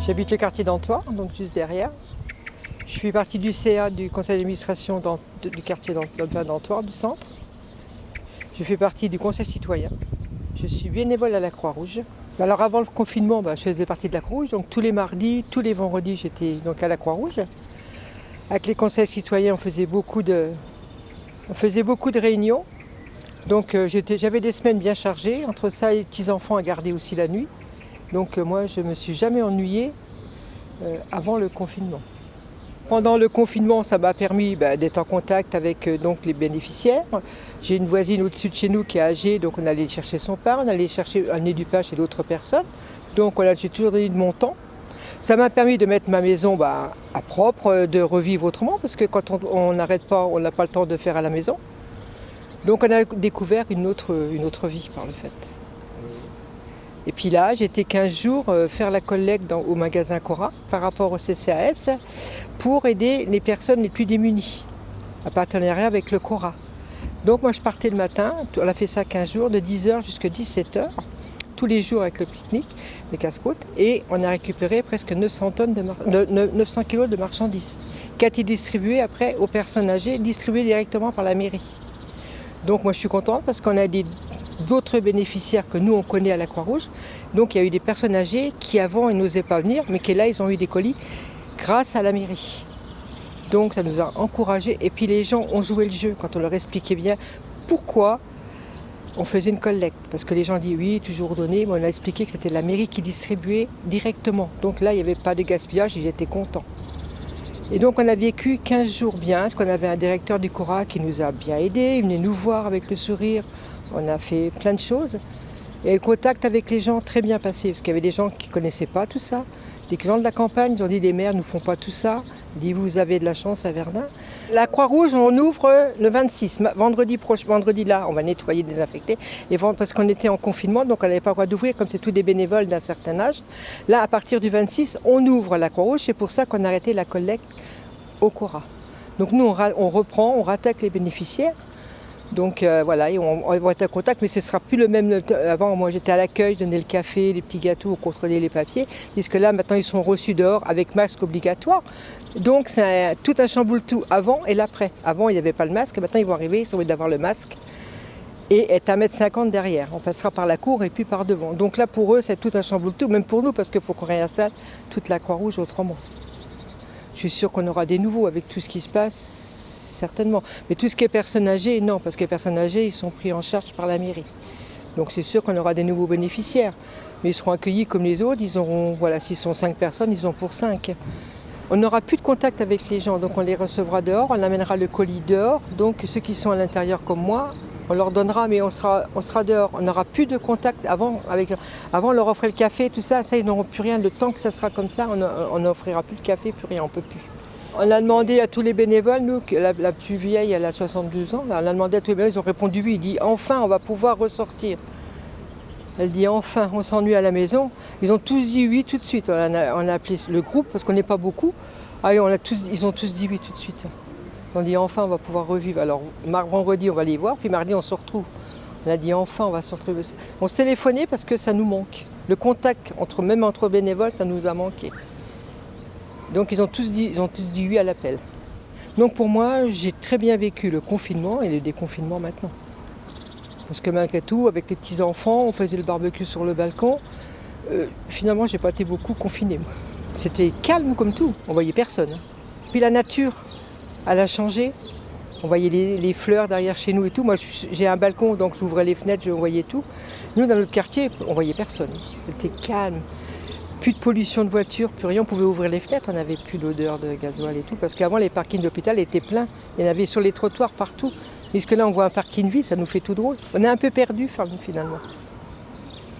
J'habite le quartier d'Antoine, donc juste derrière. Je suis partie du CA, du conseil d'administration du quartier d'Antoine, du centre. Je fais partie du conseil citoyen. Je suis bénévole à la Croix-Rouge. Alors avant le confinement, je faisais partie de la Croix-Rouge, donc tous les mardis, tous les vendredis, j'étais donc à la Croix-Rouge. Avec les conseils citoyens, on faisait beaucoup de réunions. Donc j'avais des semaines bien chargées, entre ça et les petits-enfants à garder aussi la nuit. Donc moi, je ne me suis jamais ennuyée avant le confinement. Pendant le confinement, ça m'a permis d'être en contact avec donc, les bénéficiaires. J'ai une voisine au-dessus de chez nous qui est âgée, donc on allait chercher son pain, on allait amener du pain chez d'autres personnes. Donc voilà, j'ai toujours donné de mon temps. Ça m'a permis de mettre ma maison à propre, de revivre autrement, parce que quand on n'arrête pas, on n'a pas le temps de faire à la maison. Donc on a découvert une autre vie par le fait. Et puis là, j'étais 15 jours faire la collecte au magasin Cora par rapport au CCAS pour aider les personnes les plus démunies, en partenariat avec le Cora. Donc moi je partais le matin, on a fait ça 15 jours, de 10h jusqu'à 17h, tous les jours avec le pique-nique, les casse-croûtes, et on a récupéré presque 900 kilos de marchandises, qui a été distribué après aux personnes âgées, distribuées directement par la mairie. Donc moi je suis contente parce qu'on a d'autres bénéficiaires que nous on connaît à la Croix-Rouge. Donc il y a eu des personnes âgées qui avant ils n'osaient pas venir, mais qui là ils ont eu des colis grâce à la mairie. Donc ça nous a encouragés. Et puis les gens ont joué le jeu quand on leur expliquait bien pourquoi on faisait une collecte. Parce que les gens disent oui, toujours donné, mais on a expliqué que c'était la mairie qui distribuait directement. Donc là il n'y avait pas de gaspillage, ils étaient contents. Et donc on a vécu 15 jours bien, parce qu'on avait un directeur du Cora qui nous a bien aidés, il venait nous voir avec le sourire, on a fait plein de choses. Et le contact avec les gens très bien passé, parce qu'il y avait des gens qui ne connaissaient pas tout ça. Des gens de la campagne, ils ont dit les maires ne font pas tout ça. Ils disent vous avez de la chance à Verdun. La Croix-Rouge, on ouvre le 26, vendredi là, on va nettoyer, désinfecter. Et parce qu'on était en confinement, donc on n'avait pas le droit d'ouvrir, comme c'est tous des bénévoles d'un certain âge. Là, à partir du 26, on ouvre la Croix-Rouge, c'est pour ça qu'on a arrêté la collecte au Cora. Donc nous, on reprend, on rattaque les bénéficiaires. Donc voilà, et on va être en contact, mais ce ne sera plus le même. Avant, moi j'étais à l'accueil, je donnais le café, les petits gâteaux, on contrôlait les papiers. Puisque là, maintenant, ils sont reçus dehors avec masque obligatoire. Donc c'est tout un chamboule-tout avant et l'après. Avant, il n'y avait pas le masque, maintenant ils vont arriver, ils sont obligés d'avoir le masque. Et être à 1,50 m derrière. On passera par la cour et puis par devant. Donc là, pour eux, c'est tout un chamboule-tout, même pour nous, parce qu'il faut qu'on réinstalle toute la Croix-Rouge autrement. Je suis sûre qu'on aura des nouveaux avec tout ce qui se passe. Certainement. Mais tout ce qui est personnes âgées, non, parce que les personnes âgées, ils sont pris en charge par la mairie. Donc c'est sûr qu'on aura des nouveaux bénéficiaires. Mais ils seront accueillis comme les autres. Ils auront, voilà, s'ils sont 5 personnes, ils ont pour 5. On n'aura plus de contact avec les gens, donc on les recevra dehors, on amènera le colis dehors. Donc ceux qui sont à l'intérieur comme moi, on leur donnera, mais on sera dehors. On n'aura plus de contact avant. Avant, on leur offrait le café, tout ça, ils n'auront plus rien. Le temps que ça sera comme ça, on n'offrira plus de café, plus rien, on ne peut plus. On a demandé à tous les bénévoles, nous, la plus vieille, elle a 72 ans, on a demandé à tous les bénévoles, ils ont répondu oui, il dit enfin on va pouvoir ressortir. Elle dit enfin, on s'ennuie à la maison. Ils ont tous dit oui tout de suite. On a appelé le groupe parce qu'on n'est pas beaucoup. Allez, ils ont tous dit oui tout de suite. On dit enfin on va pouvoir revivre. Alors vendredi on va les voir, puis mardi on se retrouve. On a dit enfin on va se retrouver. On se téléphonait parce que ça nous manque. Le contact même entre bénévoles, ça nous a manqué. Donc ils ont tous dit oui à l'appel. Donc pour moi, j'ai très bien vécu le confinement et le déconfinement maintenant. Parce que malgré tout, avec les petits-enfants, on faisait le barbecue sur le balcon. Finalement, j'ai pas été beaucoup confinée. C'était calme comme tout, on voyait personne. Puis la nature, elle a changé. On voyait les fleurs derrière chez nous et tout. Moi, j'ai un balcon, donc j'ouvrais les fenêtres, je voyais tout. Nous, dans notre quartier, on voyait personne. C'était calme. Plus de pollution de voitures, plus rien, on pouvait ouvrir les fenêtres, on n'avait plus l'odeur de gasoil et tout, parce qu'avant les parkings d'hôpital étaient pleins, il y en avait sur les trottoirs partout. Puisque là on voit un parking vide, ça nous fait tout drôle. On est un peu perdu finalement.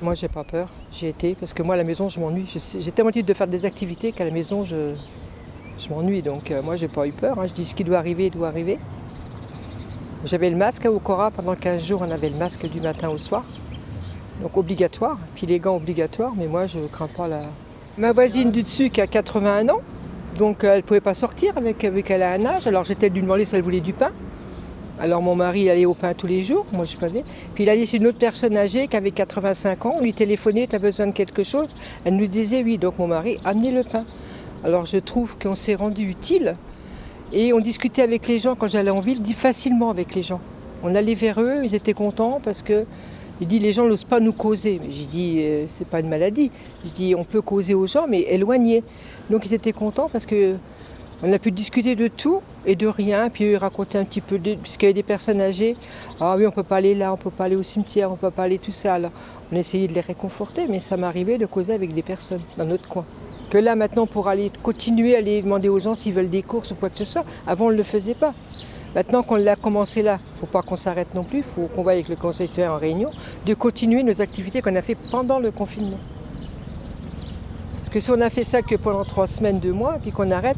Moi j'ai pas peur, j'y étais, parce que moi à la maison je m'ennuie. J'ai tellement envie de faire des activités qu'à la maison je m'ennuie, donc moi j'ai pas eu peur, hein. Je dis ce qui doit arriver, doit arriver. J'avais le masque au Cora, pendant 15 jours on avait le masque du matin au soir. Donc obligatoire, puis les gants obligatoires, mais moi je ne crains pas la... Ma voisine du dessus qui a 81 ans, donc elle ne pouvait pas sortir, avec elle a un âge, alors j'étais lui demander si elle voulait du pain. Alors mon mari il allait au pain tous les jours, moi je faisais. Puis il allait chez une autre personne âgée qui avait 85 ans, on lui téléphonait, tu as besoin de quelque chose? Elle nous disait oui, donc mon mari amenait le pain. Alors je trouve qu'on s'est rendu utile et on discutait avec les gens quand j'allais en ville, dit facilement avec les gens. On allait vers eux, ils étaient contents parce que il dit les gens n'osent pas nous causer. Mais j'ai dit c'est pas une maladie. Je dis on peut causer aux gens mais éloigner. Donc ils étaient contents parce que on a pu discuter de tout et de rien, puis eux racontaient un petit peu, puisqu'il y avait des personnes âgées, ah oui on ne peut pas aller là, on ne peut pas aller au cimetière, on ne peut pas aller tout ça. Alors on essayait de les réconforter, mais ça m'arrivait de causer avec des personnes dans notre coin. Que là maintenant pour aller continuer à aller demander aux gens s'ils veulent des courses ou quoi que ce soit, avant on ne le faisait pas. Maintenant qu'on l'a commencé là, il ne faut pas qu'on s'arrête non plus, il faut qu'on voie avec le conseil citoyen en réunion, de continuer nos activités qu'on a fait pendant le confinement. Parce que si on a fait ça que pendant 3 semaines, 2 mois, puis qu'on arrête,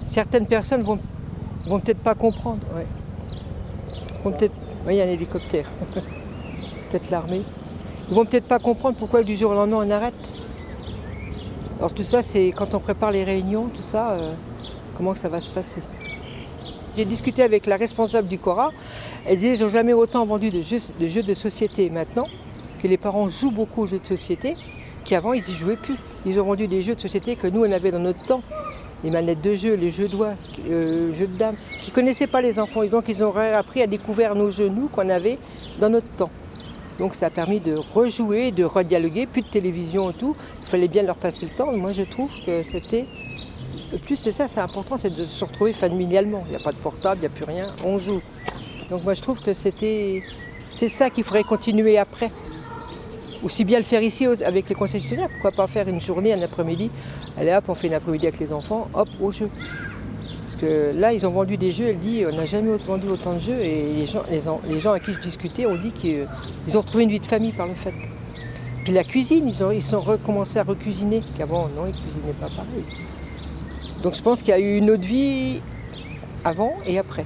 certaines personnes vont peut-être pas comprendre. Ouais. Oui, il y a un hélicoptère. Peut-être l'armée. Ils vont peut-être pas comprendre pourquoi du jour au lendemain on arrête. Alors tout ça, c'est quand on prépare les réunions, tout ça, comment ça va se passer. J'ai discuté avec la responsable du Cora. Elle disait qu'ils n'ont jamais autant vendu de jeux de société maintenant, que les parents jouent beaucoup aux jeux de société, qu'avant ils n'y jouaient plus. Ils ont vendu des jeux de société que nous on avait dans notre temps. Les manettes de jeu, les jeux de doigts, jeux de dames, qui ne connaissaient pas les enfants. Et donc ils ont appris à découvrir nos jeux, nous, qu'on avait dans notre temps. Donc ça a permis de rejouer, de redialoguer, plus de télévision et tout. Il fallait bien leur passer le temps. Moi je trouve que c'était... Plus c'est ça, c'est important, c'est de se retrouver familialement. Il n'y a pas de portable, il n'y a plus rien, on joue. Donc moi je trouve que c'est ça qu'il faudrait continuer après. Aussi bien le faire ici avec les concessionnaires, pourquoi pas faire une journée, un après-midi, allez hop, on fait une après-midi avec les enfants, hop, au jeu. Parce que là, ils ont vendu des jeux, elle dit, on n'a jamais vendu autant de jeux, et les gens à qui je discutais ont dit qu'ils ont retrouvé une vie de famille par le fait. Puis la cuisine, ils ont recommencé à recuisiner, qu'avant, non, ils ne cuisinaient pas pareil. Donc je pense qu'il y a eu une autre vie avant et après.